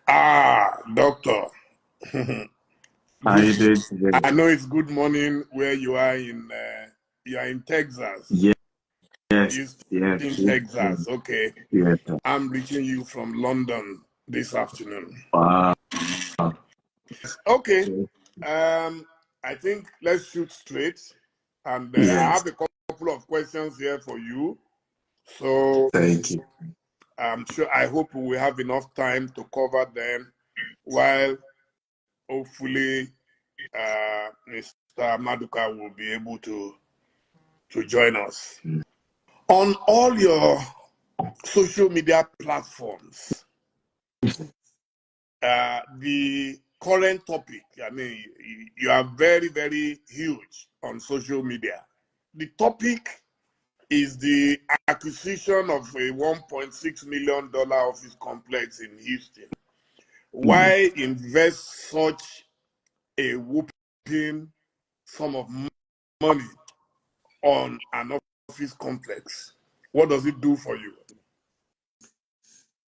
Doctor. How Good. you doing today? I know it's good morning where you are in. You are in Texas, Yes, yes, yes, Houston, yes, Texas. Okay, yes. I'm reaching you from London this afternoon. Wow. Okay. Um, I think let's shoot straight, and I Yes, have a couple of questions here for you. So thank you. I'm sure. I hope we will have enough time to cover them, while hopefully Mr. Maduka will be able to join us. On all your social media platforms, the current topic, I mean, you are very, very huge on social media. The topic is the acquisition of a $1.6 million office complex in Houston. Yeah. Why invest such a whooping sum of money on an office complex? What does it do for you?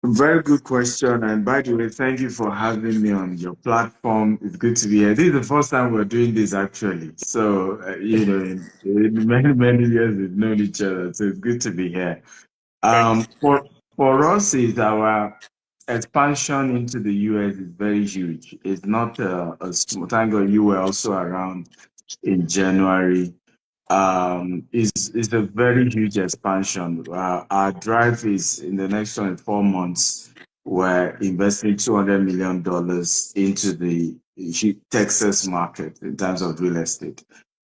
Very good question. And by the way, thank you for having me on your platform. It's good to be here. This is the first time we're doing this actually. So, in many, many years we've known each other. So it's good to be here. Thank you. For us, is our expansion into the US is very huge. It's not a small. Thank God you were also around in January. Is a very huge expansion. Our drive is in the next 24 months. We're investing $200 million into the Texas market in terms of real estate,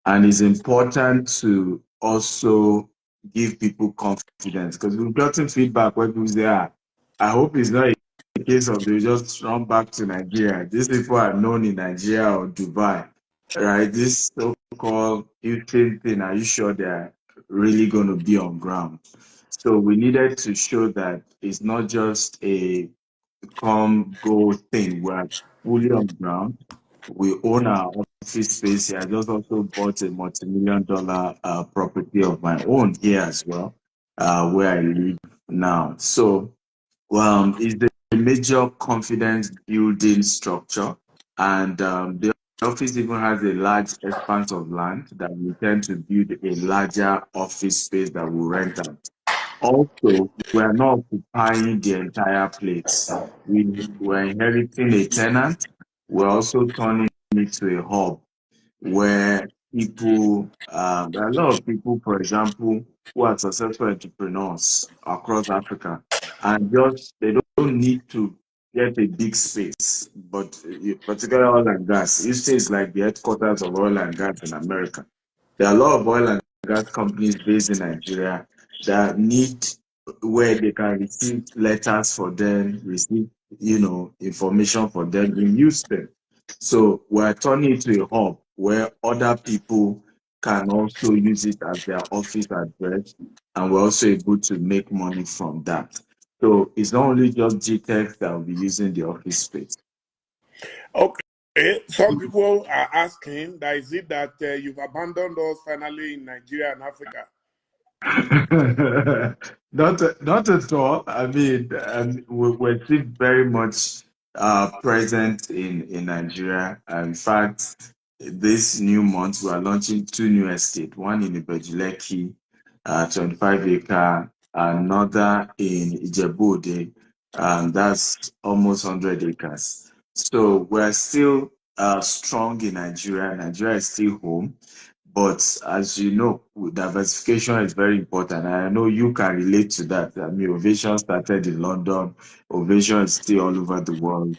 and it's important to also give people confidence because we've gotten feedback where people say, I hope it's not a case of they just run back to Nigeria. These people are known in Nigeria or Dubai, right? This so-called Ukraine thing, are you sure they're really going to be on ground? So we needed to show that it's not just a come go thing. We're fully on ground. We own our office space here. I just also bought a multi-million dollar property of my own here as well, where I live now. So it's the major confidence building structure. And the office even has a large expanse of land that we intend to build a larger office space that we rent out. Also, we're not occupying the entire place. We're inheriting a tenant. We're also turning it to a hub where there are a lot of people, for example, who are successful entrepreneurs across Africa, and just they don't need to get a big space, but particularly oil and gas. Houston is like the headquarters of oil and gas in America. There are a lot of oil and gas companies based in Nigeria that need where they can receive letters for them, receive information for them in Houston. So we're turning it to a hub where other people can also use it as their office address, and we're also able to make money from that. So it's not only just GTech that will be using the office space. Okay. Some people are asking that is it that you've abandoned us finally in Nigeria and Africa? Not at all. I mean, we're still very much present in Nigeria. In fact, this new month we are launching two new estates, one in Ibejuleki, 25 acre, another in Ijebu-Ode, and that's almost 100 acres. So we're still strong in Nigeria. Nigeria is still home. But as you know, diversification is very important. And I know you can relate to that. I mean, Ovation started in London. Ovation is still all over the world.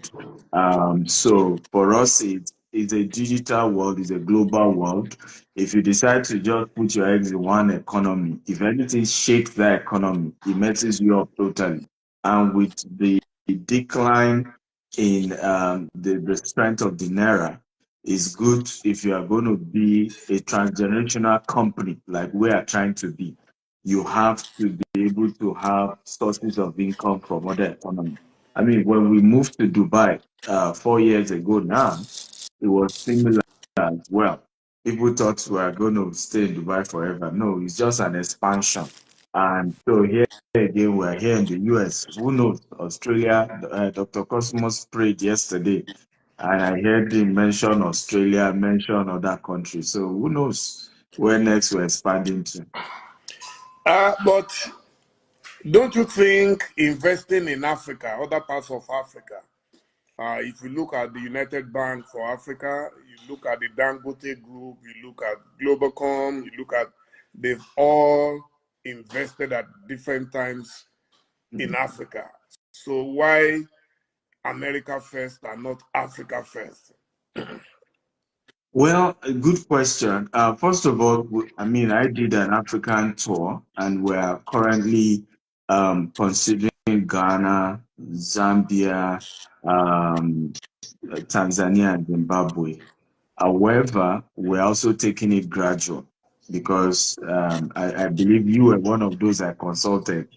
So for us, it's a digital world, it's a global world. If you decide to just put your eggs in one economy, if anything shakes that economy, it messes you up totally. And with the decline in the strength of the naira, it's good if you are going to be a transgenerational company like we are trying to be. You have to be able to have sources of income from other economies. I mean, when we moved to Dubai 4 years ago now, it was similar as well. People thought we are going to stay in Dubai forever. No, it's just an expansion. And so here again, we're here in the US. Who knows? Australia, Dr. Cosmos prayed yesterday, and I heard him mention Australia, mention other countries. So who knows where next we're expanding to? But don't you think investing in Africa, other parts of Africa, if you look at the United Bank for Africa, you look at the Dangote Group, you look at Globalcom, you look at, they've all invested at different times in Africa. So why America first and not Africa first? Well, a good question. First of all, I mean, I did an African tour, and we're currently considering Ghana, Zambia, Tanzania, and Zimbabwe. However, we're also taking it gradual because I believe you were one of those I consulted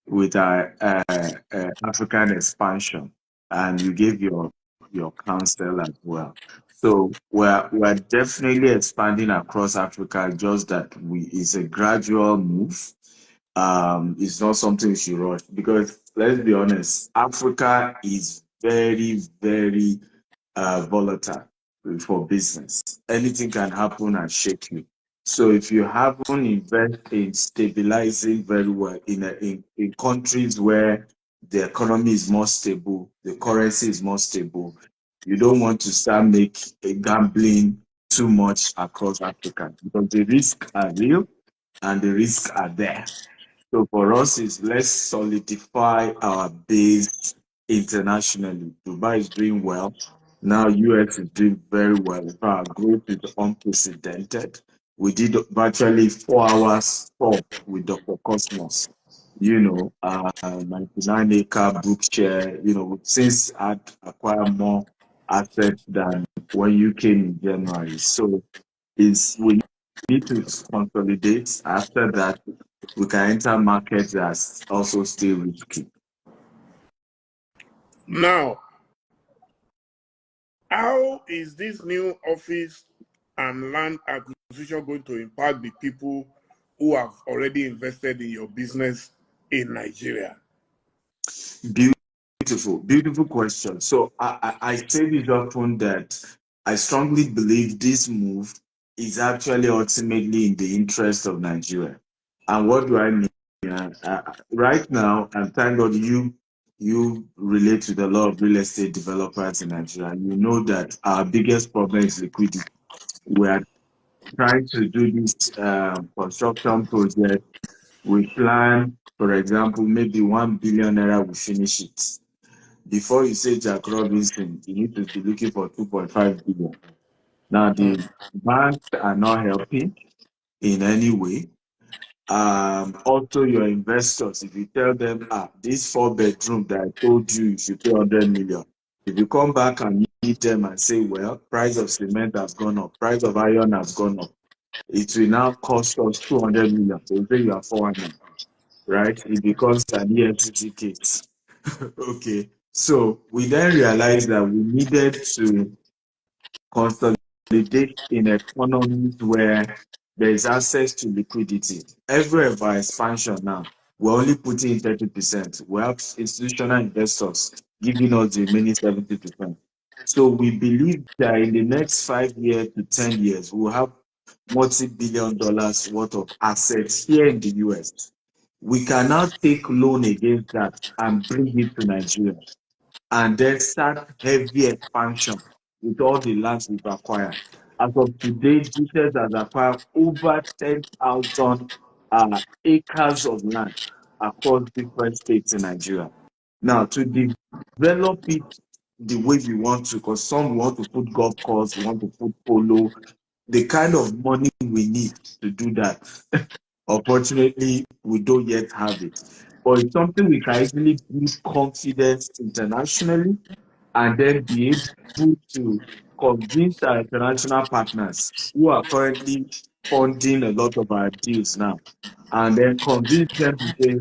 with our African expansion, and you gave your counsel as well. So we're definitely expanding across Africa. Just that it's a gradual move. It's not something you should rush because let's be honest, Africa is very, very volatile for business. Anything can happen and shake you. So if you haven't invested in stabilizing very well in countries where the economy is more stable, the currency is more stable, you don't want to start gambling too much across Africa because the risks are real and the risks are there. So for us, is let's solidify our base internationally. Dubai is doing well. Now US is doing very well. Our growth is unprecedented. We did virtually 4 hours talk with Dr. Cosmos. 99-acre bookshare. We've since had acquired more assets than when you came in January. So we need to consolidate. After that, we can enter markets that also still risky. Now, how is this new office and land acquisition going to impact the people who have already invested in your business in Nigeria? Beautiful question. So I say this often that I strongly believe this move is actually ultimately in the interest of Nigeria. And what do I mean? Right now, and thank God you relate with a lot of real estate developers in Nigeria. And you know that our biggest problem is liquidity. We are trying to do this construction project. We plan, for example, maybe 1 billion naira, we finish it. Before you say Jack Robinson, you need to be looking for 2.5 billion. Now, the banks are not helping in any way. Also, your investors, if you tell them, this 4-bedroom that I told you should pay 100 million, if you come back and meet them and say, well, price of cement has gone up, price of iron has gone up, it will now cost us 200 million. They will say you are 400, right? It becomes an EFCC case. Okay. So we then realized that we needed to consolidate in economies where there is access to liquidity. Every of our expansion now, we're only putting in 30%. We have institutional investors giving us the remaining 70%. So we believe that in the next 5 years to 10 years, we'll have multi-billion dollars worth of assets here in the US. We can now take loan against that and bring it to Nigeria and then start heavy expansion with all the lands we've acquired. As of today, GTES has acquired over 10,000 acres of land across different states in Nigeria. Now, to develop it the way we want to, because some want to put golf course, we want to put polo, the kind of money we need to do that, unfortunately, we don't yet have it. But it's something we can easily build confidence internationally and then be able to convince our international partners who are currently funding a lot of our deals now, and then convince them to say,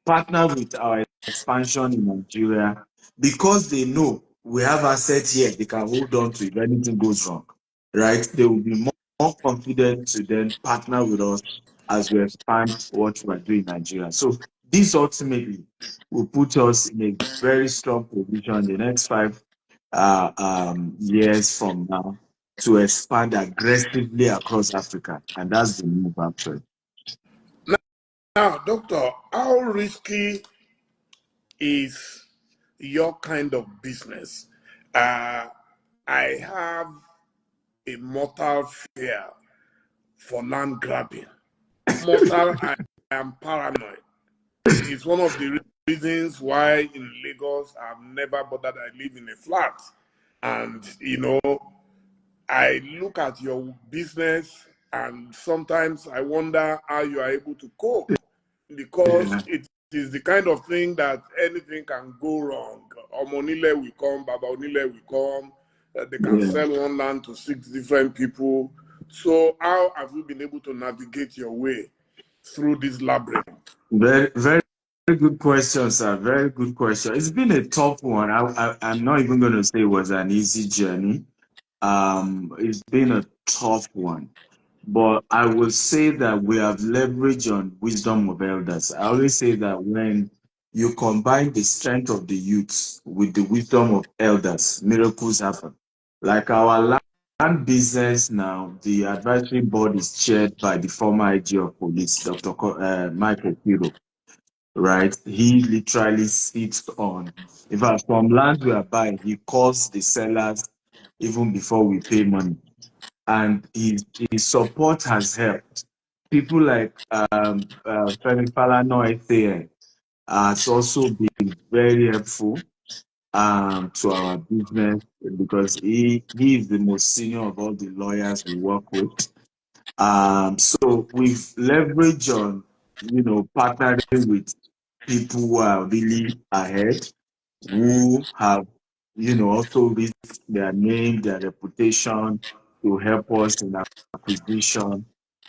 partner with our expansion in Nigeria because they know we have assets here they can hold on to if anything goes wrong, right? They will be more confident to then partner with us as we expand what we are doing in Nigeria. So this ultimately will put us in a very strong position the next 5 years from now to expand aggressively across Africa. And that's the move actually. Now, doctor, how risky is your kind of business? I have a mortal fear for land grabbing. Mortal, I am paranoid. It's one of the reasons why in Lagos I've never bothered. I live in a flat. And, I look at your business and sometimes I wonder how you are able to cope, because it is the kind of thing that anything can go wrong. Omonile will come, Baba Onile will come. They can sell one land to 6 different people. So how have you been able to navigate your way through this labyrinth? Very, very good question, sir. Very good question. It's been a tough one. I'm not even going to say it was an easy journey. It's been a tough one. But I will say that we have leveraged on wisdom of elders. I always say that when you combine the strength of the youth with the wisdom of elders, miracles happen. Like our land business now, the advisory board is chaired by the former IG of police, Dr. Michael Piro, right? He literally sits on, in fact, from land we are buying, he calls the sellers even before we pay money. And his support has helped. People like Femi Falana SAN has also been very helpful to our business because he is the most senior of all the lawyers we work with. So we've leveraged on, partnering with people who are really ahead, who have, also risked their name, their reputation to help us in acquisition.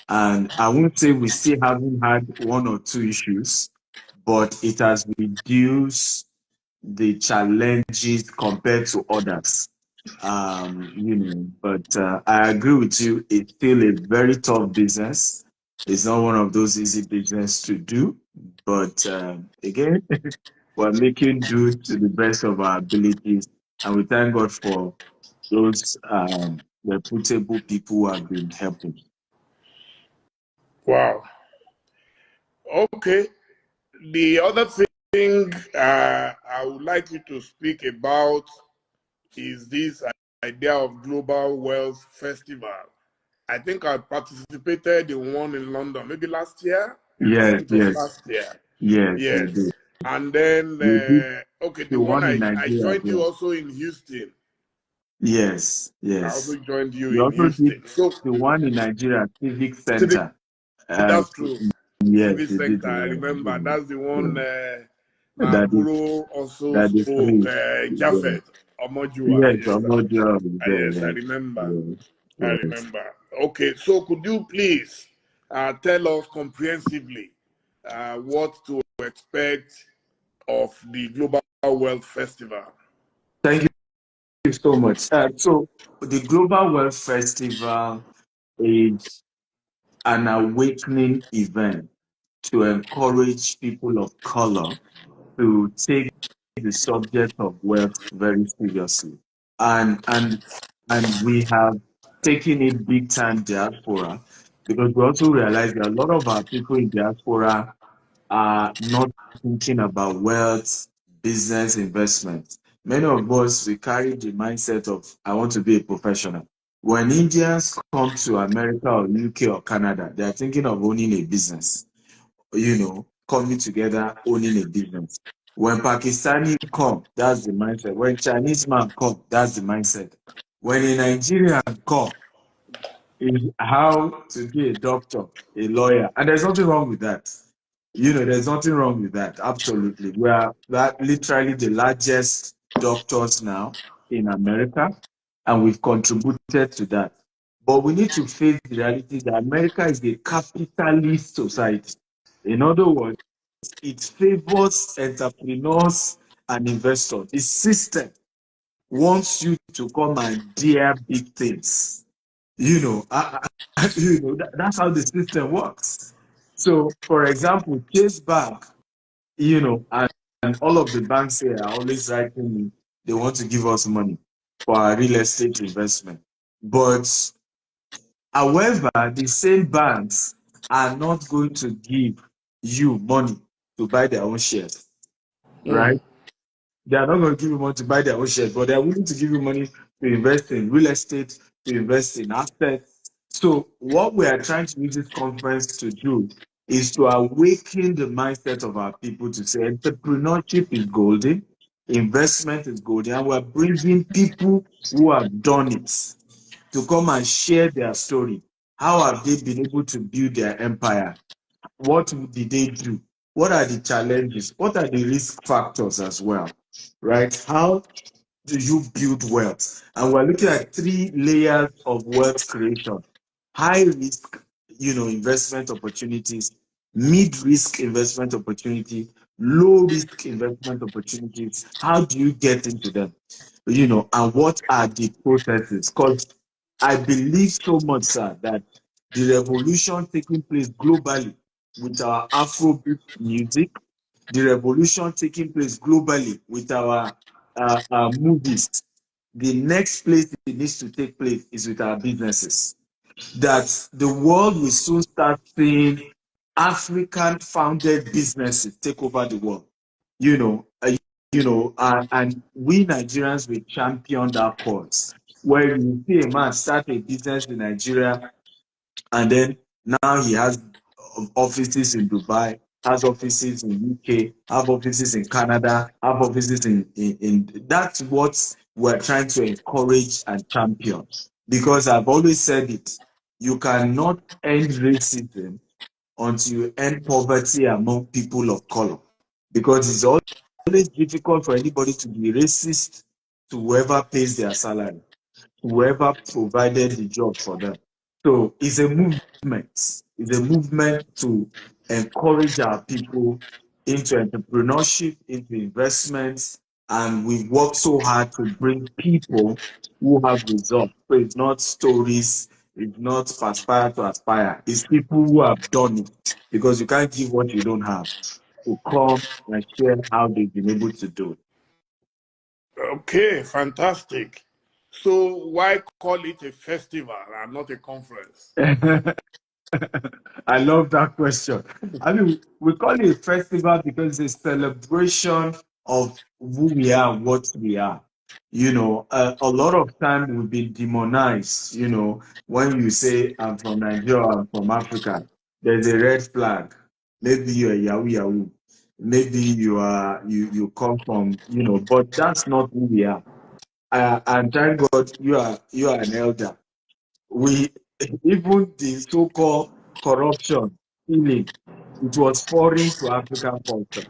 And I won't say we still haven't had 1 or 2 issues, but it has reduced the challenges compared to others. But I agree with you. It's still a very tough business. It's not one of those easy business to do. But again, we're making do to the best of our abilities, and we thank God for those reputable people who have been helping. Wow. Okay. The other thing I would like you to speak about is this idea of Global Wealth Festival. I think I participated in one in London, maybe last year. I think it was last year. Yes. And then, okay, the one I joined you also in Houston. Yes. I also joined you You in also Houston. did the one in Nigeria, Civic Center. That's true. Yes, Civic Center, I remember. That's the one Maburo also spoke, Japheth Omojua. Yes, Omojua. Yes, I remember. I remember. Okay, so could you please tell us comprehensively what to expect of the Global Wealth Festival? Thank you so much. So the Global Wealth Festival is an awakening event to encourage people of color to take the subject of wealth very seriously. And we have taken it big time diaspora, because we also realize that a lot of our people in diaspora are not thinking about wealth, business, investment. Many of us, we carry the mindset of, I want to be a professional. When Indians come to America or UK or Canada, they are thinking of owning a business, coming together, owning a business. When Pakistani come, that's the mindset. When Chinese man come, that's the mindset. When a Nigerian come, is how to be a doctor, a lawyer. And there's nothing wrong with that. There's nothing wrong with that. Absolutely. We are literally the largest doctors now in America, and we've contributed to that. But we need to face the reality that America is a capitalist society. In other words, it favors entrepreneurs and investors. The system wants you to come and dare big things. That's how the system works. So, for example, Chase Bank, and all of the banks here are always writing me, they want to give us money for our real estate investment. But however, the same banks are not going to give you money to buy their own shares, Mm. right? They are not going to give you money to buy their own shares, but they are willing to give you money to invest in real estate, to invest in assets. So, what we are trying to use this conference to do is to awaken the mindset of our people to say entrepreneurship is golden, investment is golden, and we're bringing people who have done it to come and share their story. How have they been able to build their empire? What did they do? What are the challenges? What are the risk factors as well? Right? How do you build wealth? And we're looking at three layers of wealth creation: high risk, investment opportunities; mid risk investment opportunity; low risk investment opportunities. How do you get into them? And what are the processes? Because I believe so much, sir, that the revolution taking place globally with our Afrobeat music, the revolution taking place globally with our movies, the next place it needs to take place is with our businesses. That the world will soon start seeing African founded businesses take over the world. You know, uh, and we Nigerians will champion that cause. Where you see a man start a business in Nigeria, and then now he has offices in Dubai, has offices in UK, have offices in Canada, have offices in that's what we're trying to encourage and champion. Because I've always said it, you cannot end racism until you end poverty among people of color. Because it's always difficult for anybody to be racist to whoever pays their salary, whoever provided the job for them. So it's a movement. It's a movement to encourage our people into entrepreneurship, into investments, and we work so hard to bring people who have results. So it's not stories, it's not aspire to aspire. It's people who have done it, because you can't give what you don't have, to come and share how they've been able to do Okay, fantastic. So why call it a festival and not a conference? it. I love that question. I mean, we call it a festival because it's a celebration of who we are and what we are. A lot of time we've been demonized. When you say I'm from Nigeria, I'm from Africa, there's a red flag. Maybe you're a Yahoo Yahoo. Maybe you come from, but that's not who we are. And thank God you are an elder. We Even the so-called corruption, stealing, it was foreign to African culture.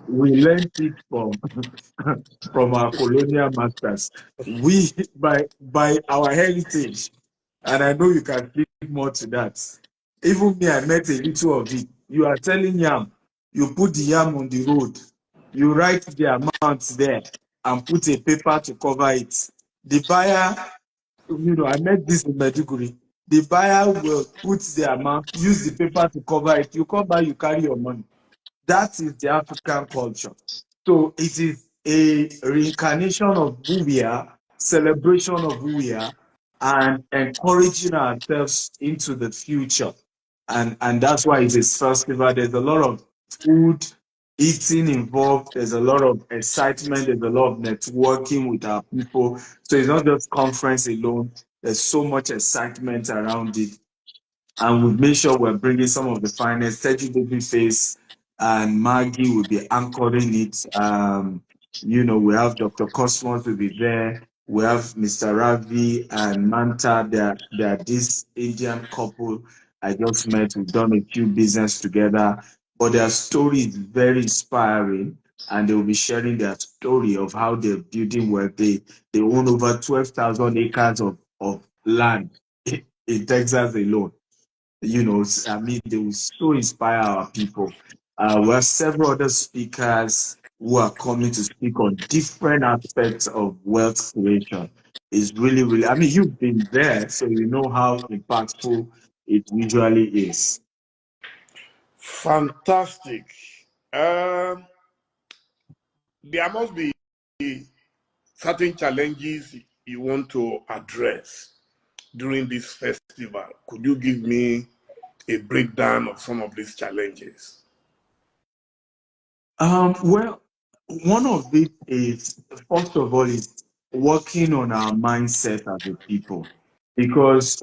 We learned it from from our colonial masters. We by our heritage, and I know you can speak more to that. Even me, I met a little of it. You are selling yam, you put the yam on the road, you write the amount there and put a paper to cover it. The buyer, I met this in Medjugorje. The buyer will put the amount, use the paper to cover it. You come back, you carry your money. That is the African culture. So it is a reincarnation of who we are, celebration of who we are, and encouraging ourselves into the future. And that's why it's a festival. There's a lot of food, eating involved. There's a lot of excitement. There's a lot of networking with our people. So it's not just conference alone. There's so much excitement around it, and we've made sure we're bringing some of the finest. Teddy Babyface and Maggie will be anchoring it. We have Dr. Cosmos will be there. We have Mr. Ravi and Manta. They're this Indian couple I just met. We've done a few business together, but their story is very inspiring, and they will be sharing their story of how they're building where they own over 12,000 acres of land in Texas alone. I mean, they will so inspire our people. We have several other speakers who are coming to speak on different aspects of wealth creation. It's really, really, I mean, you've been there, so you know how impactful it usually is. Fantastic. Um, there must be certain challenges you want to address during this festival. Could you give me a breakdown of some of these challenges? Well, one of it is, first of all, is working on our mindset as a people. Because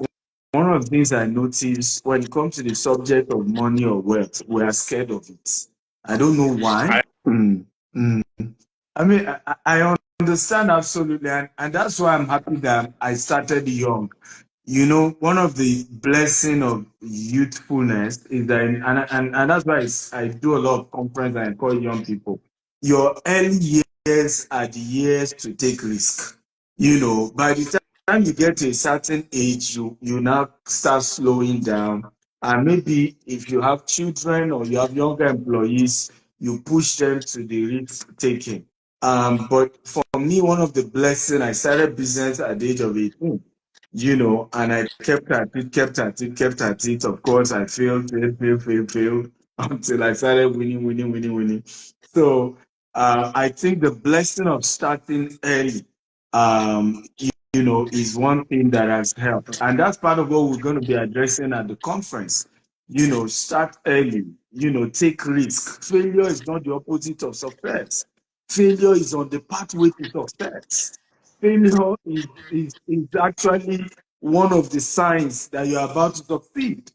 one of the things I notice when it comes to the subject of money or wealth, we are scared of it. I don't know why. I, Mm, mm. I mean, I understand absolutely, and that's why I'm happy that I started young. You know, one of the blessing of youthfulness is that, and that's why I do a lot of conference and encourage young people. Your early years are the years to take risk. You know, by the time you get to a certain age, you now start slowing down. And maybe if you have children or you have younger employees, you push them to the risk taking. But for me, one of the blessings, I started business at the age of 18, you know, and I kept at it, kept at it, kept at it. Of course, I failed until I started winning. So I think the blessing of starting early, you know, is one thing that has helped. And that's part of what we're going to be addressing at the conference. You know, start early, you know, take risk. Failure is not the opposite of success. Failure is on the pathway to success. Failure is actually one of the signs that you're about to succeed.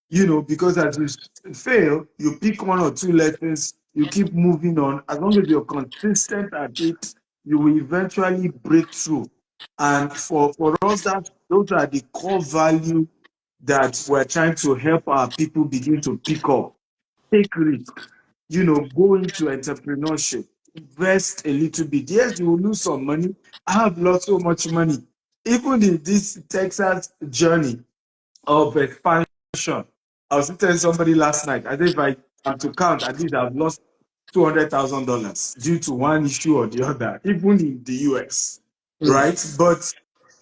You know, because as you fail, you pick one or two lessons, you keep moving on. As long as you're consistent at it, you will eventually break through. And for us, that those are the core value that we're trying to help our people begin to pick up. Take risk, you know, go into entrepreneurship, invest a little bit. Yes, you will lose some money. I have lost so much money. Even in this Texas journey of expansion, I was telling somebody last night, I think if I am to count, at least I've lost $200,000 due to one issue or the other, even in the US, right? But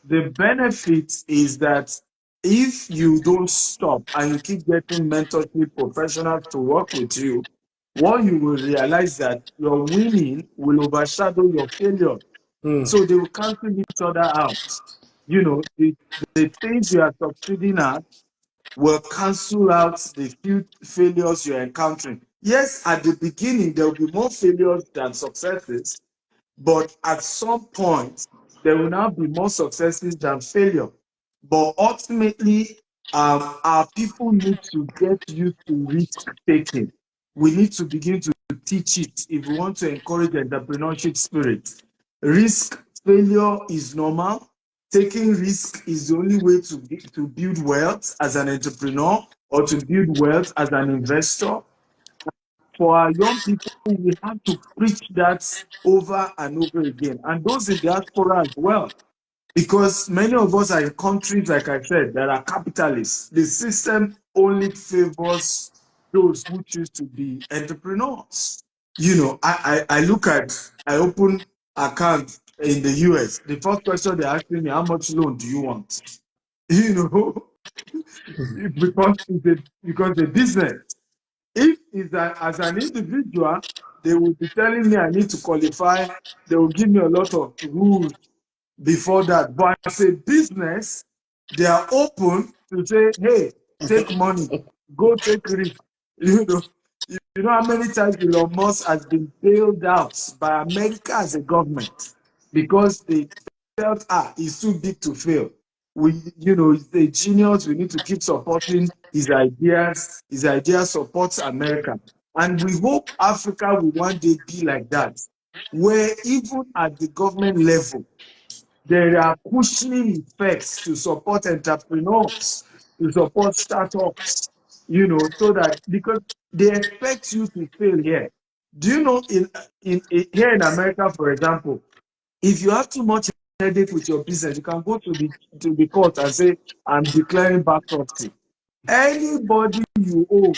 the benefit is that if you don't stop and you keep getting mentorship professionals to work with you, what you will realize that your winning will overshadow your failure. So they will cancel each other out. You know, the things you are succeeding at will cancel out the few failures you're encountering. Yes, at the beginning, there will be more failures than successes, but at some point, there will now be more successes than failure. But ultimately, our people need to get used to risk taking. We need to begin to teach it if we want to encourage entrepreneurship spirit. Risk failure is normal. Taking risk is the only way to build wealth as an entrepreneur or to build wealth as an investor. For our young people, we have to preach that over and over again. And those in diaspora as well, because many of us are in countries, like I said, that are capitalists. The system only favors those who choose to be entrepreneurs. You know, I look at, I open account in the US. The first question they're asking me, how much loan do you want? You know, because the business. If it's as an individual, they will be telling me I need to qualify. They will give me a lot of rules before that. But as a business, they are open to say, hey, take money, go take risk. You know, you know how many times Elon Musk has been bailed out by America as a government because they felt, it's too big to fail. You know, he's a genius. We need to keep supporting his ideas. His ideas supports America. And we hope Africa will one day be like that, where even at the government level, there are cushioning effects to support entrepreneurs, to support startups, you know, so that because they expect you to fail here. Do you know in here in America, for example, if you have too much headache with your business, you can go to the court and say, I'm declaring bankruptcy. Anybody you owe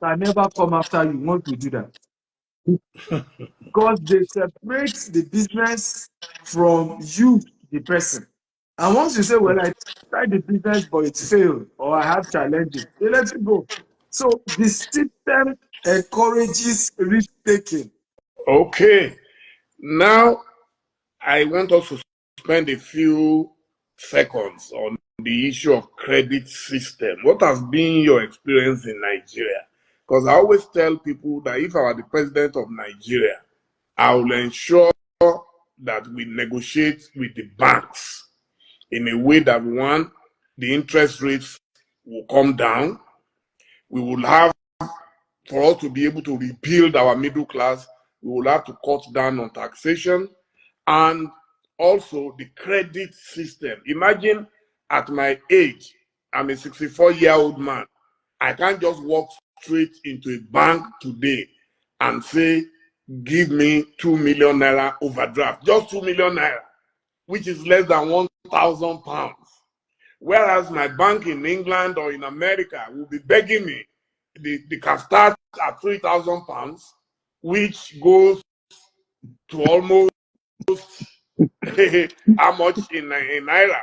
can never come after you once you do that, because they separate the business from you, the person. And once you say, well, I tried the business, but it failed, or I have challenges, they let you go. So the system encourages risk taking. Okay. Now I want us to spend a few seconds on the issue of credit system. What has been your experience in Nigeria? Because I always tell people that if I were the president of Nigeria, I will ensure that we negotiate with the banks in a way that one, the interest rates will come down. We will have, for us to be able to rebuild our middle class, we will have to cut down on taxation and also the credit system. Imagine at my age, I'm a 64-year-old man. I can't just walk straight into a bank today and say, give me 2 million naira overdraft, just 2 million naira, which is less than 1,000 pounds. Whereas my bank in England or in America will be begging me, they can start at 3,000 pounds, which goes to almost how much in naira?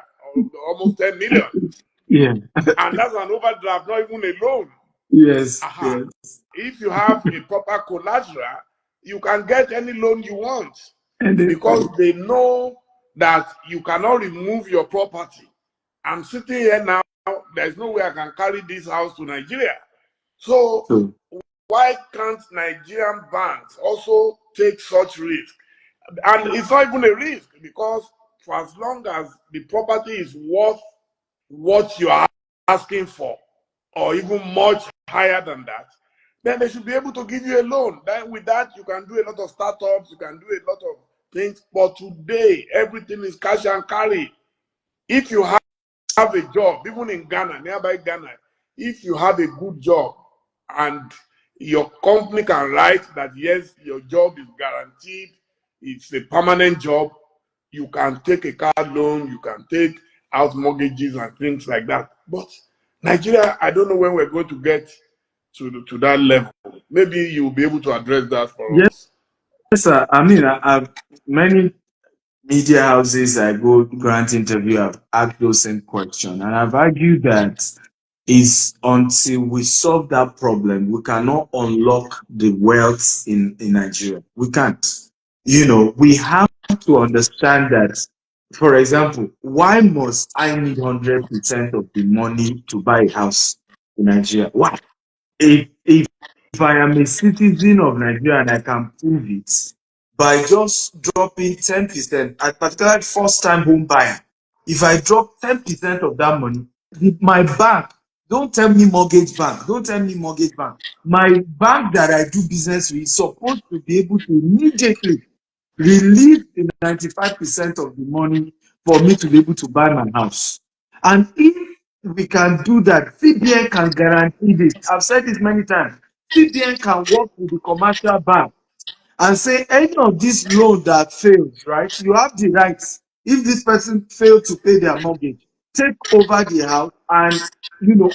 Almost 10 million. Yeah. And that's an overdraft, not even a loan. Yes. Aha. Yes. If you have a proper collateral, you can get any loan you want because Anything. they know that you cannot remove your property. I'm sitting here now, there's no way I can carry this house to Nigeria. So So why can't Nigerian banks also take such risk? And it's not even a risk because for as long as the property is worth what you are asking for, or even much higher than that, then they should be able to give you a loan. Then with that, you can do a lot of startups, you can do a lot of things. But today, everything is cash and carry. If you have a job, even in Ghana, nearby Ghana, if you have a good job and your company can write that yes, your job is guaranteed, it's a permanent job, you can take a car loan, you can take out mortgages and things like that. But Nigeria, I don't know when we're going to get to that level. Maybe you'll be able to address that for yes, us. sir. I mean, I've many media houses I go grant interview have asked those same question, and I've argued that is until we solve that problem, we cannot unlock the wealth in Nigeria. We can't. We have to understand that, for example, why must I need 100% of the money to buy a house in Nigeria? Why? If I am a citizen of Nigeria and I can prove it by just dropping 10%, at particularly first time home buyer, if I drop 10% of that money, my bank, don't tell me mortgage bank, don't tell me mortgage bank. My bank that I do business with is supposed to be able to immediately release the 95% of the money for me to be able to buy my house. And if we can do that, CBN can guarantee this. I've said this many times. CBN can work with the commercial bank and say any of this loan that fails, right? You have the rights. If this person failed to pay their mortgage, take over the house and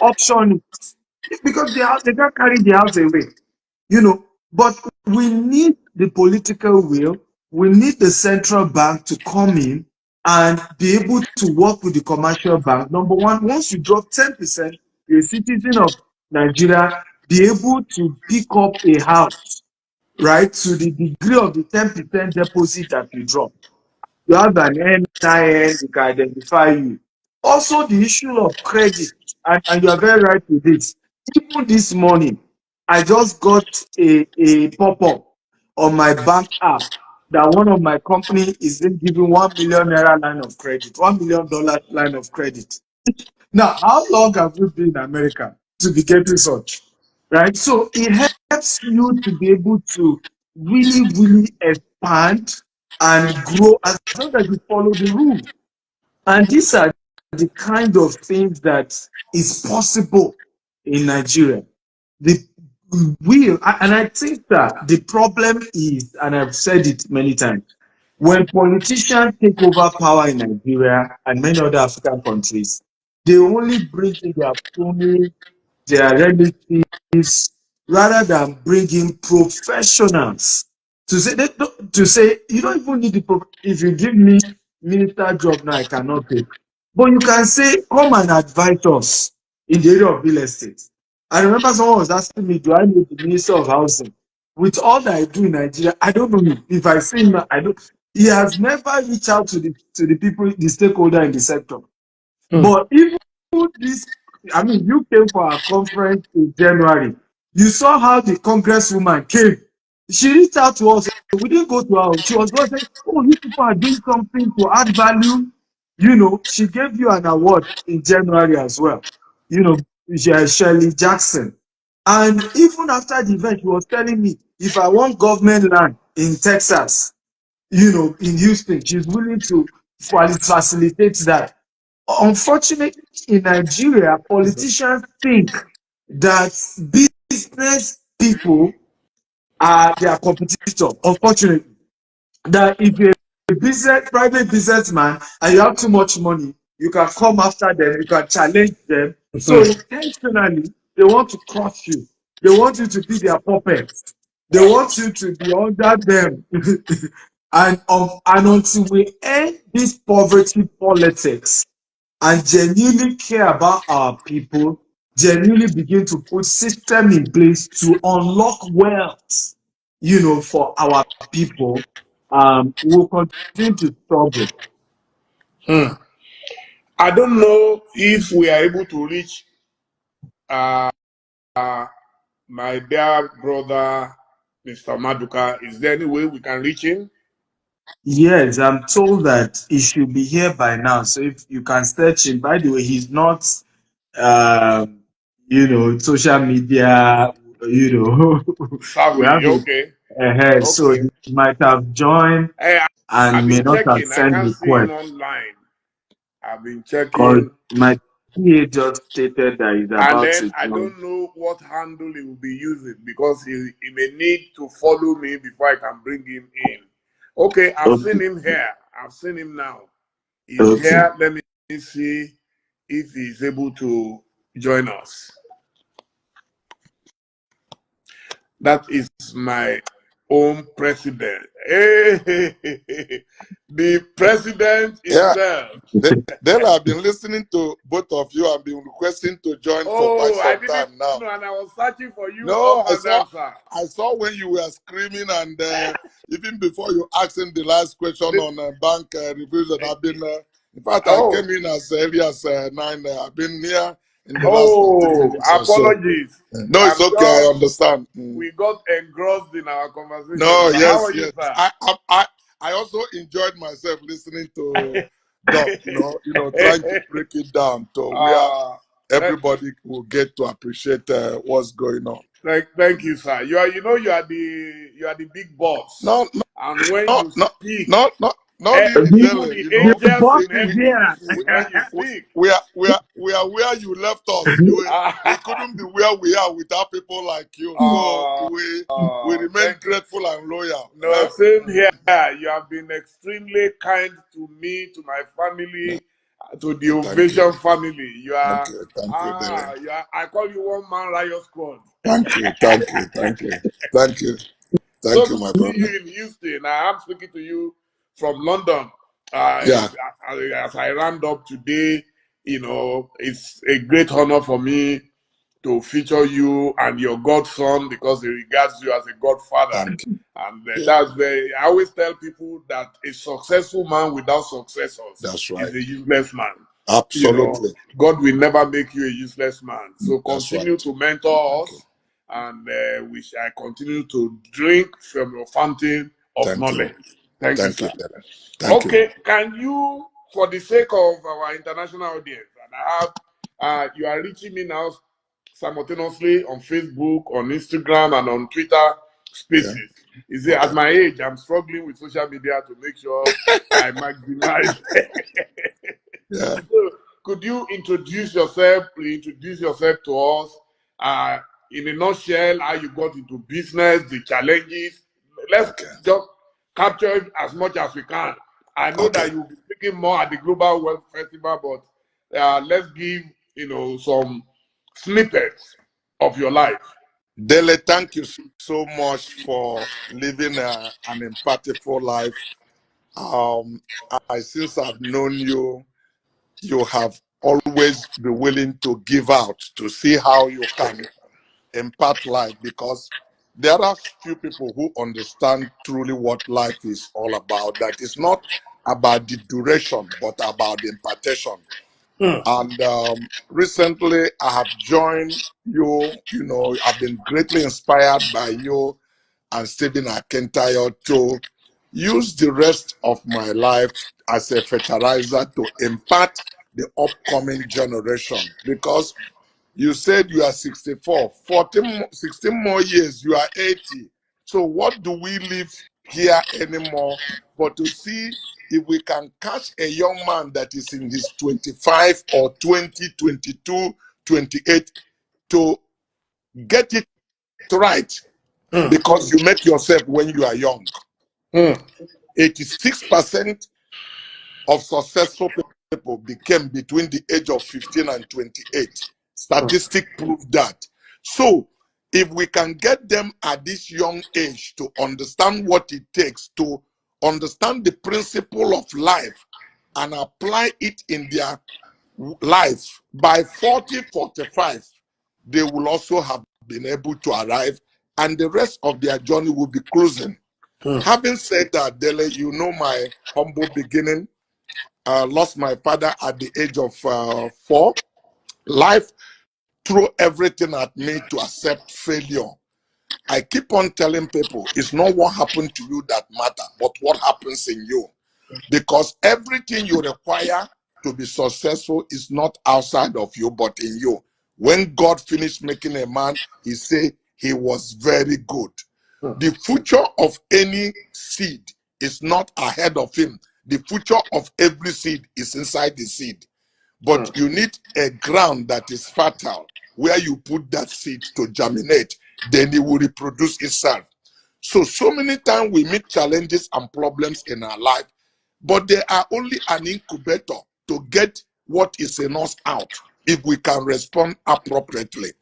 option it because they can't carry the house away. But we need the political will. We need the central bank to come in and be able to work with the commercial bank. Number one, once you drop 10%, you're a citizen of Nigeria, be able to pick up a house, right, to the degree of the 10% deposit that you drop. You have an NIN, we can identify you. Also, the issue of credit, and you are very right with this. Even this morning, I just got a pop-up on my bank app that one of my company is giving 1 million naira line of credit, $1 million line of credit. Now, how long have we been in America to be getting such? Right? So it helps you to be able to really, really expand and grow as long as you follow the rules. And these are the kind of things that is possible in Nigeria. The will, and I think that the problem is, and I've said it many times, when politicians take over power in Nigeria and many other African countries, they only bring in their cronies, their relatives, rather than bringing professionals to say you don't even need if you give me minister job now I cannot take, but you can say come and advise us in the area of real estate. I remember someone was asking me, do I know the Minister of Housing? With all that I do in Nigeria, I don't know him. If I see him, I don't. He has never reached out to the people, the stakeholder in the sector. But even this, I mean, you came for our conference in January. You saw how the congresswoman came. She reached out to us. We didn't go to her. She was going to say, oh, you people are doing something to add value. You know, she gave you an award in January as well. You know, Shirley Jackson. And even after the event, she was telling me, if I want government land in Texas, you know, in Houston, she's willing to facilitate that. Unfortunately, in Nigeria, politicians think that business people are their competitor. Unfortunately, that if you're a private businessman and you have too much money, you can come after them, you can challenge them. So intentionally, they want to crush you. They want you to be their puppet. They want you to be under them. And until we end this poverty politics and genuinely care about our people, genuinely begin to put system in place to unlock wealth, you know, for our people, we'll continue to struggle. I don't know if we are able to reach uh, my dear brother, Mr. Maduka. Is there any way we can reach him? Yes, I'm told that he should be here by now. So if you can search him, by the way, he's not, um, you know, social media, you know, we Savvy, have okay. a head. So Okay. he might have joined Hey, I've and may been not have checking. I sent can't see him request. online. I've been Because checking. my PA just stated that he's And about then to I join. don't know what handle he will be using because he may need to follow me before I can bring him in. Okay, I've seen Okay. him here. I've seen him now. He's Okay. here. Let me see if he's able to join us. That is my own president. Hey, the president Yeah, himself. then I've been listening to both of you. I've been requesting to join for quite Oh, I some didn't time now. know, and I was searching for you No, up and down, sir. I saw when you were screaming, and even before you asking the last question The- on bank reviews, that I've been. In fact, I oh, came in as early as 9. I've been here in the last 15 oh, minutes or so. apologies. No, it's I'm okay. sure I understand. we got engrossed in our conversation. No, But how yes, are you, yes. sir? I also enjoyed myself listening to Doc. Trying to break it down to where uh, th- everybody will get to appreciate what's going on. thank you, sir. You are the big boss, No, no, and when no, you no, speak, not really, even Dele. the The angels boss in is heaven here. listen when you We, speak. we are where you left us. We couldn't be where we are without people like you. So we remain Thank you. grateful and loyal. No, same here. You have been extremely kind to me, to my family, to the Thank you. Ovation family. You Thank are, you. Thank you, Dele. I call you one man riot squad. Thank you. Thank you. Thank you. Thank you. So Thank you, good my to see brother. you in Houston. I am speaking to you from London. Uh, Yeah. as I round up today, it's a great honor for me to feature you and your godson because he regards you as a godfather. Thank you. And I always tell people that a successful man without successors That's is right. a useless man. Absolutely. God will never make you a useless man. So That's continue right. to mentor Thank you. us, and we shall continue to drink from your fountain of Thank you. knowledge. Thank you, Thank you, sir. Dele. Thank you. Okay, can you, for the sake of our international audience, and you are reaching me now simultaneously on Facebook, on Instagram, and on Twitter Yeah. Spaces. Is it Okay. at my age? I'm struggling with social media to make sure I maximize. Yeah. So, could you reintroduce yourself to us, in a nutshell, how you got into business, the challenges? Let's Okay. just capture it as much as we can. I know Okay. that you'll be speaking more at the Global Wealth Festival, but let's give some snippets of your life. Dele, thank you so much for living an empathic life. Since I've known you, you have always been willing to give out to see how you can impart life, because there are few people who understand truly what life is all about. That is not about the duration, but about the impartation. And recently, I have joined you. You know, I've been greatly inspired by you and Stephen Akintayo to use the rest of my life as a fertilizer to impart the upcoming generation. Because you said you are 64, 16 more years, you are 80. So what do we live here anymore but to see if we can catch a young man that is in his 25 or 20, 22, 28 to get it right, because you met yourself when you are young. 86% of successful people became between the age of 15 and 28. Statistics prove that. So if we can get them at this young age to understand what it takes to understand the principle of life and apply it in their life, by 40, 45, they will also have been able to arrive, and the rest of their journey will be cruising. Having said that, Dele, you know my humble beginning. Lost my father at the age of 4. Life threw everything at me to accept failure. I keep on telling people it's not what happened to you that matter, but what happens in you. Because everything you require to be successful is not outside of you, but in you. When God finished making a man, he said he was very good. The future of any seed is not ahead of him. The future of every seed is inside the seed. But you need a ground that is fertile, where you put that seed to germinate, then it will reproduce itself. So many times we meet challenges and problems in our life, but they are only an incubator to get what is in us out if we can respond appropriately.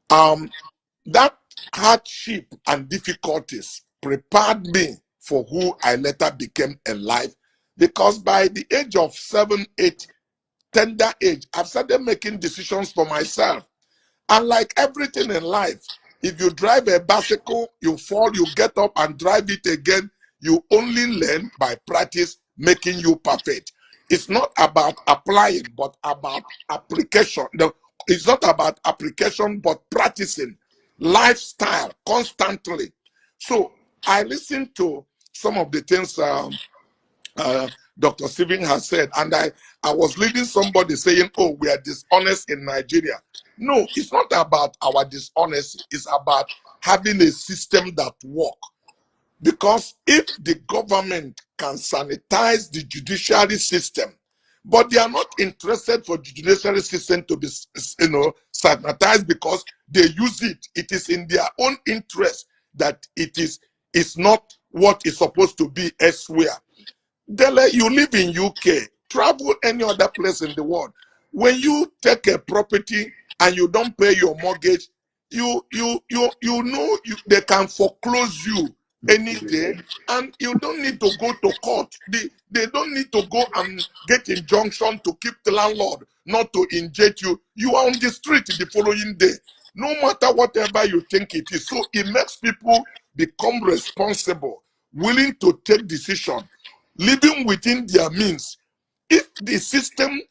That hardship and difficulties prepared me for who I later became in life, because by the age of 7, 8, tender age, I've started making decisions for myself. And like everything in life, if you drive a bicycle, you fall, you get up and drive it again. You only learn by practice, making you perfect. It's not about applying, but about application. It's not about application, but practicing lifestyle constantly. So I listened to some of the things Dr. Stephen has said, and I was reading somebody saying, oh, we are dishonest in Nigeria. No, it's not about our dishonesty. It's about having a system that works. Because if the government can sanitize the judiciary system, but they are not interested for the judiciary system to be, sanitized because they use it. It is in their own interest that it's not what is supposed to be elsewhere. Dele, you live in UK, travel any other place in the world. When you take a property and you don't pay your mortgage, they can foreclose you any day, and you don't need to go to court. They don't need to go and get injunction to keep the landlord not to inject you. You are on the street the following day, no matter whatever you think it is. So it makes people become responsible, willing to take decision, living within their means. If the system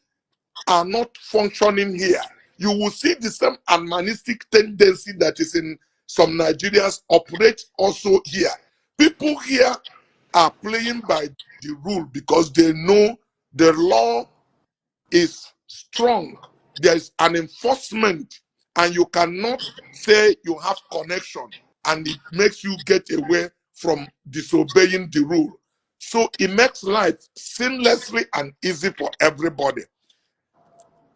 are not functioning here, you will see the same animalistic tendency that is in some Nigerians operate also here. People here are playing by the rule because they know the law is strong. There is an enforcement, and you cannot say you have connection and it makes you get away from disobeying the rule. So it makes life seamlessly and easy for everybody.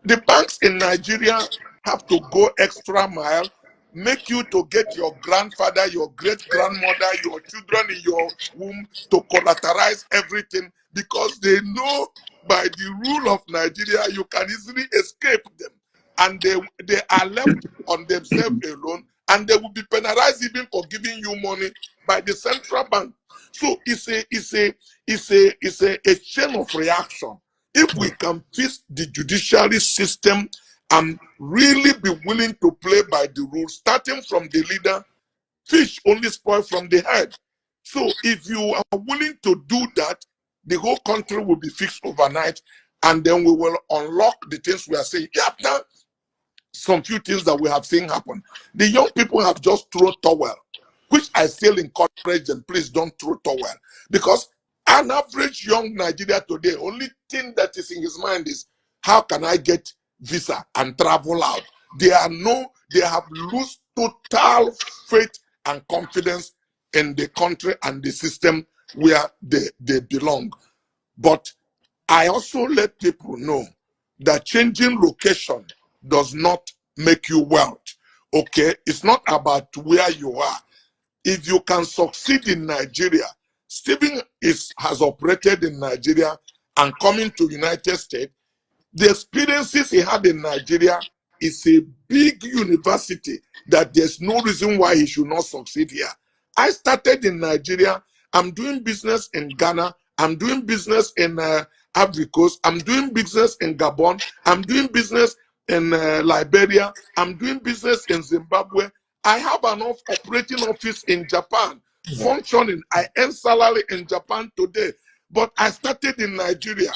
The banks in Nigeria have to go extra mile, make you to get your grandfather, your great-grandmother, your children in your womb to collateralize everything, because they know by the rule of Nigeria you can easily escape them, and they are left on themselves alone, and they will be penalized even for giving you money by the central bank. So it's a chain of reaction. If we can fix the judiciary system and really be willing to play by the rules, starting from the leader. Fish only spoil from the head. So if you are willing to do that, the whole country will be fixed overnight, and then we will unlock the things we are saying. Yeah, now, some few things that we have seen happen. The young people have just thrown towel, which I still encourage them. Please don't throw towel, because an average young Nigeria today, only thing that is in his mind is, how can I get visa and travel out? They have lost total faith and confidence in the country and the system where they belong. But I also let people know that changing location does not make you wealth. Okay, it's not about where you are. If you can succeed in Nigeria, Stephen has operated in Nigeria and coming to United States. The experiences he had in Nigeria is a big university that there's no reason why he should not succeed here. I started in Nigeria. I'm doing business in Ghana. I'm doing business in Ivory Coast. I'm doing business in Gabon. I'm doing business in Liberia. I'm doing business in Zimbabwe. I have an operating office in Japan, functioning. I earn salary in Japan today, but I started in Nigeria.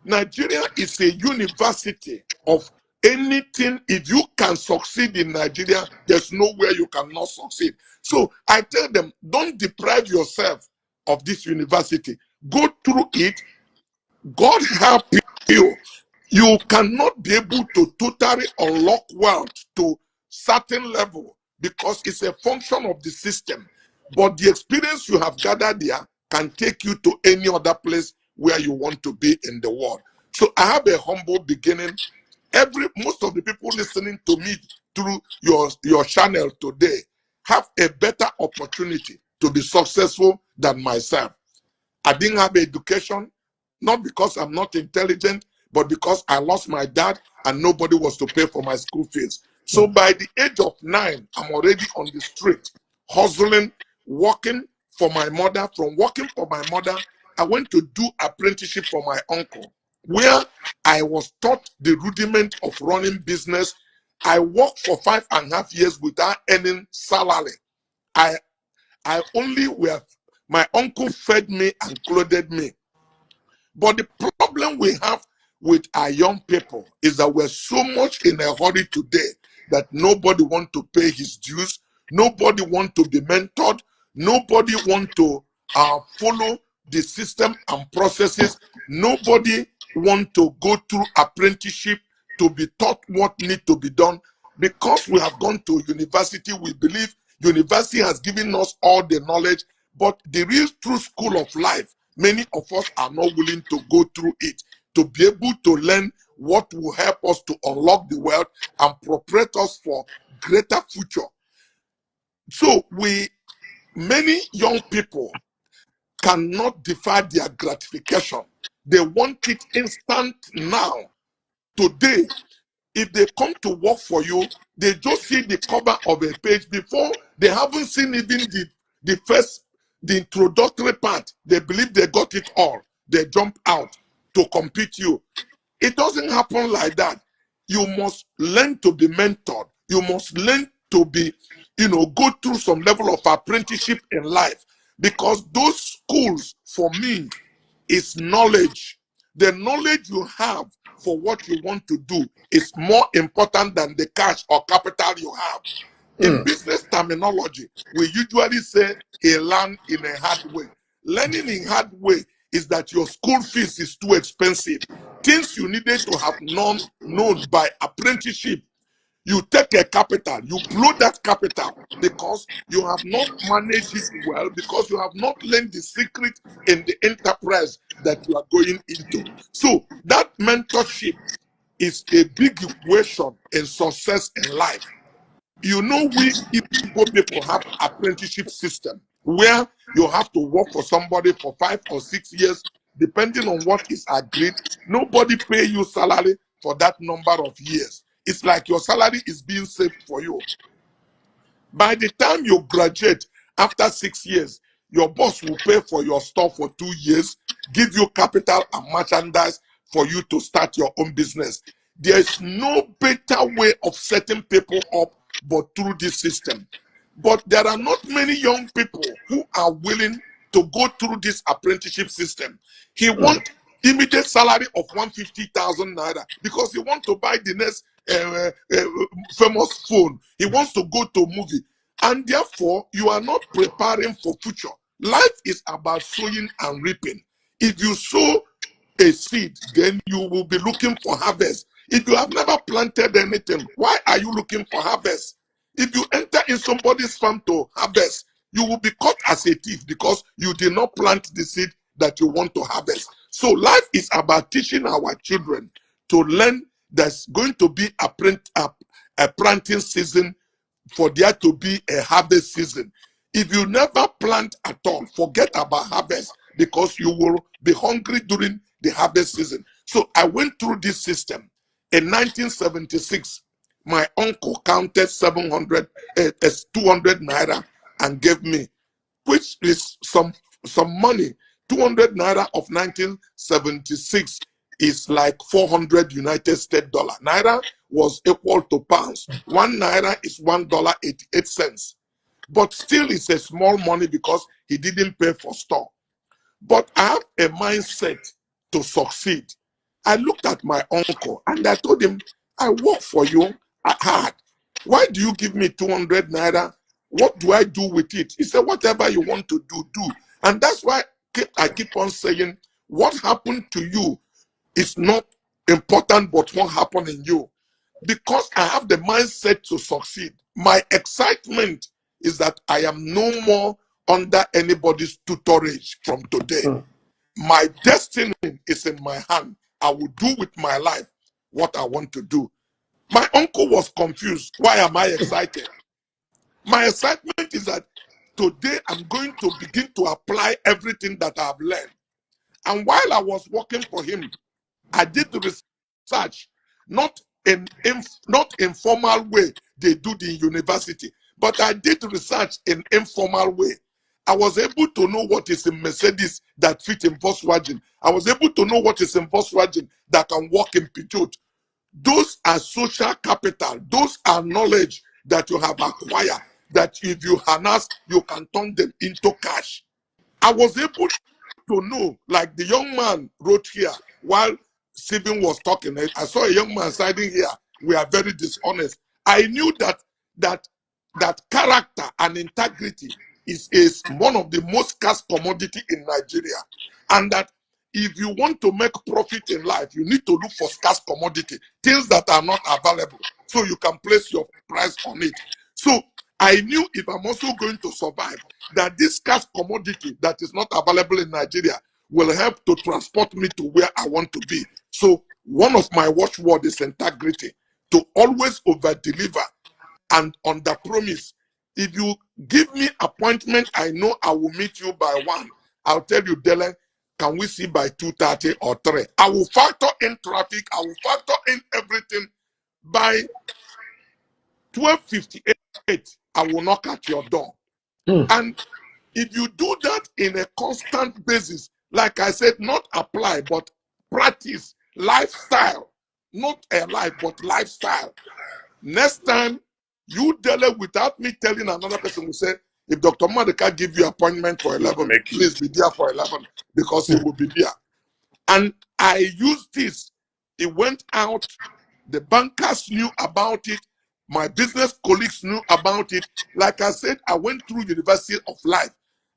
Nigeria is a university of anything. If you can succeed in Nigeria, there's nowhere you cannot succeed. So I tell them, don't deprive yourself of this university. Go through it. God help you. You cannot be able to totally unlock wealth to certain level because it's a function of the system. But the experience you have gathered there can take you to any other place where you want to be in the world. So I have a humble beginning. Most of the people listening to me through your channel today have a better opportunity to be successful than myself. I didn't have education, not because I'm not intelligent, but because I lost my dad and nobody was to pay for my school fees. So by the age of 9, I'm already on the street, hustling, working for my mother. From working for my mother, I went to do apprenticeship for my uncle, where I was taught the rudiment of running business. I worked for 5.5 years without earning salary. My uncle fed me and clothed me. But the problem we have with our young people is that we're so much in a hurry today that nobody wants to pay his dues. Nobody wants to be mentored. Nobody wants to follow the system and processes. Nobody wants to go through apprenticeship to be taught what needs to be done. Because we have gone to university, we believe university has given us all the knowledge, but the real true school of life, many of us are not willing to go through it to be able to learn what will help us to unlock the world and prepare us for greater future. So many young people cannot defer their gratification. They want it instant now. Today, if they come to work for you, they just see the cover of a page before they haven't seen even the introductory part. They believe they got it all. They jump out to compete you. It doesn't happen like that. You must learn to be mentored. You must learn to be, go through some level of apprenticeship in life, because those schools for me is knowledge. The knowledge you have for what you want to do is more important than the cash or capital you have. In business terminology, we usually say a learn in a hard way. Learning in hard way is that your school fees is too expensive. Things you needed to have known by apprenticeship, you take a capital, you blow that capital because you have not managed it well, because you have not learned the secret in the enterprise that you are going into. So that mentorship is a big equation in success in life. We Igbo people have apprenticeship system where you have to work for somebody for 5 or 6 years, depending on what is agreed. Nobody pay you salary for that number of years. It's like your salary is being saved for you. By the time you graduate after 6 years, your boss will pay for your stuff for 2 years, give you capital and merchandise for you to start your own business. There's no better way of setting people up but through this system. But there are not many young people who are willing to go through this apprenticeship system. He wants immediate salary of 150,000 naira because he wants to buy the next famous phone. He wants to go to a movie. And therefore, you are not preparing for future. Life is about sowing and reaping. If you sow a seed, then you will be looking for harvest. If you have never planted anything, why are you looking for harvest? If you enter in somebody's farm to harvest, you will be caught as a thief because you did not plant the seed that you want to harvest. So life is about teaching our children to learn there's going to be a planting season for there to be a harvest season. If you never plant at all, forget about harvest because you will be hungry during the harvest season. So I went through this system. In 1976, my uncle counted 200 naira and gave me, which is some money. 200 naira of 1976 is like 400 United States dollar. Naira was equal to pounds. 1 naira is $1.88. But still it's a small money because he didn't pay for store. But I have a mindset to succeed. I looked at my uncle and I told him, I work for you hard. Why do you give me 200 naira? What do I do with it? He said, whatever you want to do, do. And that's why I keep on saying, what happened to you is not important, but what happened in you. Because I have the mindset to succeed. My excitement is that I am no more under anybody's tutorage from today. My destiny is in my hand. I will do with my life what I want to do. My uncle was confused. Why am I excited? My excitement is that today I'm going to begin to apply everything that I've learned. And while I was working for him, I did the research, not in informal way they do the university, but I did research in informal way. I was able to know what is in Mercedes that fit in Volkswagen. I was able to know what is in Volkswagen that can work in Peugeot. Those are social capital. Those are knowledge that you have acquired, that if you harness, you can turn them into cash. I was able to know, like the young man wrote here while Stephen was talking. I saw a young man siding here. We are very dishonest. I knew that character and integrity is one of the most scarce commodity in Nigeria, and that if you want to make profit in life, you need to look for scarce commodity, things that are not available, so you can place your price on it. So I knew if I'm also going to survive, that this scarce commodity that is not available in Nigeria will help to transport me to where I want to be. So one of my watchwords is integrity, to always over-deliver and under-promise. If you give me appointment, I know I will meet you by 1. I'll tell you, Dylan, can we see by 2:30 or 3? I will factor in traffic. I will factor in everything. By 12:58, I will knock at your door. And if you do that in a constant basis, like I said, not apply, but practice, lifestyle, not a life, but lifestyle. Next time you deal without me telling another person, will say, if Dr. Madeka give you appointment for 11, please be there for 11, because he will be there. And I used this. It went out. The bankers knew about it. My business colleagues knew about it. Like I said, I went through University of Life.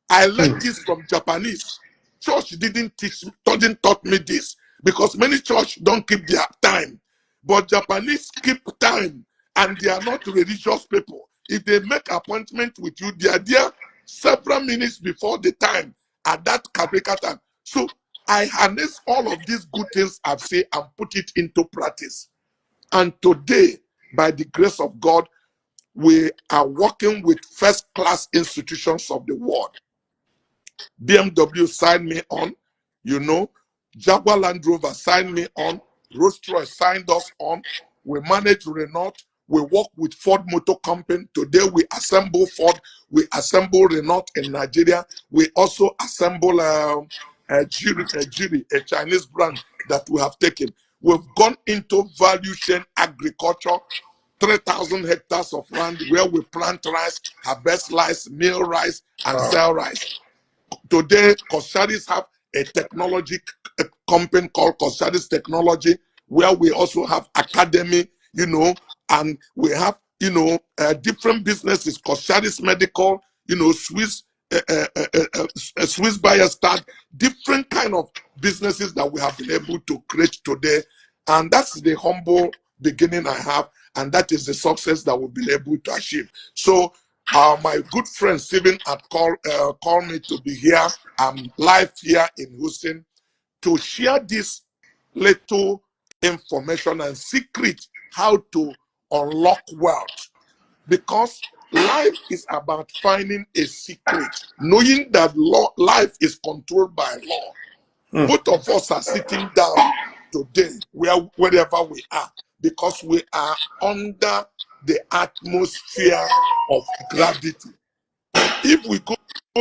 I learned this from Japanese. Church didn't taught me this, because many church don't keep their time. But Japanese keep time, and they are not religious people. If they make appointment with you, they are there several minutes before the time at that Caprica time. So I harness all of these good things I've said and put it into practice. And today, by the grace of God, we are working with first-class institutions of the world. BMW signed me on, Jaguar Land Rover signed me on, Rolls-Royce signed us on. We manage Renault. We work with Ford Motor Company. Today we assemble Ford. We assemble Renault in Nigeria. We also assemble Geely, a Chinese brand that we have taken. We've gone into value chain agriculture, 3,000 hectares of land where we plant rice, harvest rice, mill rice, and sell rice. Today, Koshadis have a technology company called Koshadis Technology, where we also have academy, and we have, different businesses, Koshadis Medical, Swiss, Swiss Biostad, different kind of businesses that we have been able to create today. And that's the humble beginning I have, and that is the success that we've been able to achieve. So my good friend Steven had called me to be here. I'm live here in Houston to share this little information and secret how to unlock wealth. Because life is about finding a secret, knowing that life is controlled by law. Both of us are sitting down today, wherever we are, because we are under the atmosphere of gravity. If we go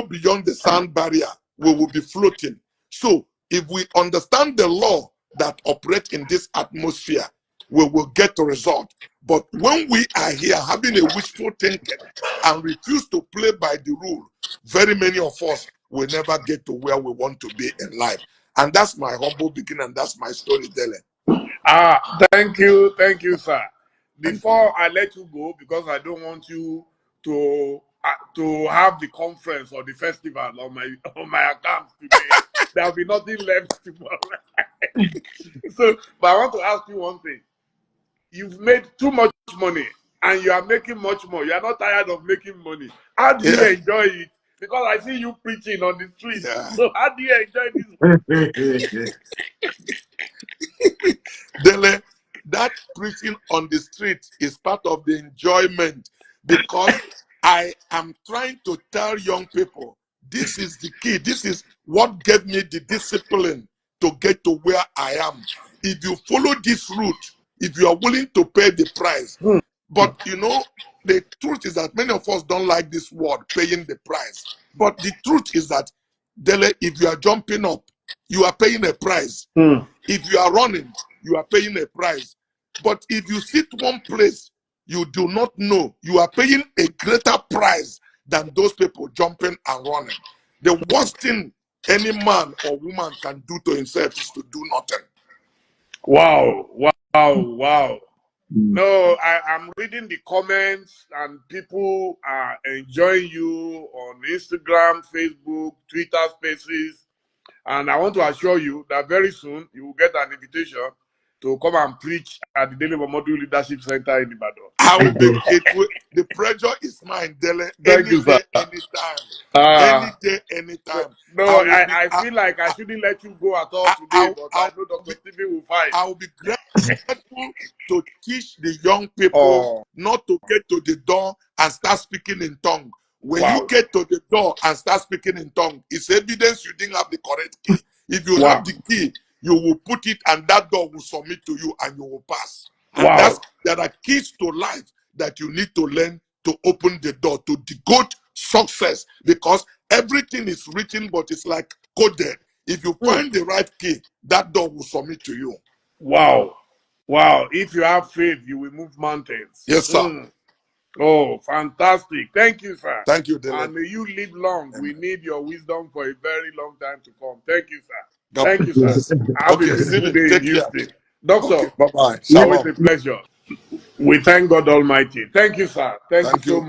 beyond the sound barrier, we will be floating. So if we understand the law that operates in this atmosphere, we will get a result. But when we are here having a wishful thinking and refuse to play by the rule, very many of us will never get to where we want to be in life. And that's my humble beginning, and that's my story, Dele. Thank you, sir. Before I let you go, because I don't want you to have the conference or the festival on my account today. There'll be nothing left tomorrow. So, but I want to ask you one thing. You've made too much money, and you are making much more. You are not tired of making money. How do you enjoy it? Because I see you preaching on the street. Yeah. So how do you enjoy this? Dele, that preaching on the street is part of the enjoyment, because I am trying to tell young people, this is the key. This is what gave me the discipline to get to where I am. If you follow this route, if you are willing to pay the price. But the truth is that many of us don't like this word, paying the price. But the truth is that, Dele, if you are jumping up, you are paying a price. If you are running, you are paying a price. But if you sit one place, you do not know, you are paying a greater price than those people jumping and running. The worst thing any man or woman can do to himself is to do nothing. Wow. No, I'm reading the comments, and people are enjoying you on Instagram, Facebook, Twitter Spaces. And I want to assure you that very soon you will get an invitation to come and preach at the Daily Momodu Leadership Center in Ibadan. The pressure is mine, Dele. Thank you, sir. Anytime. Any day, anytime. No, I feel like I shouldn't let you go at all today, but I know Dr. Stephen will fight. I will be grateful to teach the young people not to get to the door and start speaking in tongue. When you get to the door and start speaking in tongue, it's evidence you didn't have the correct key. If you have the key, you will put it and that door will submit to you and you will pass. And there are keys to life that you need to learn to open the door to the good success, because everything is written, but it's like coded. If you find the right key, that door will submit to you. Wow. If you have faith, you will move mountains. Yes, sir. Oh, fantastic. Thank you, sir. Thank you, Dele. And may you live long. Amen. We need your wisdom for a very long time to come. Thank you, sir. Thank you, sir. Have a beautiful day in Houston. Doctor, bye-bye. Always a pleasure. We thank God Almighty. Thank you, sir. Thank you so much.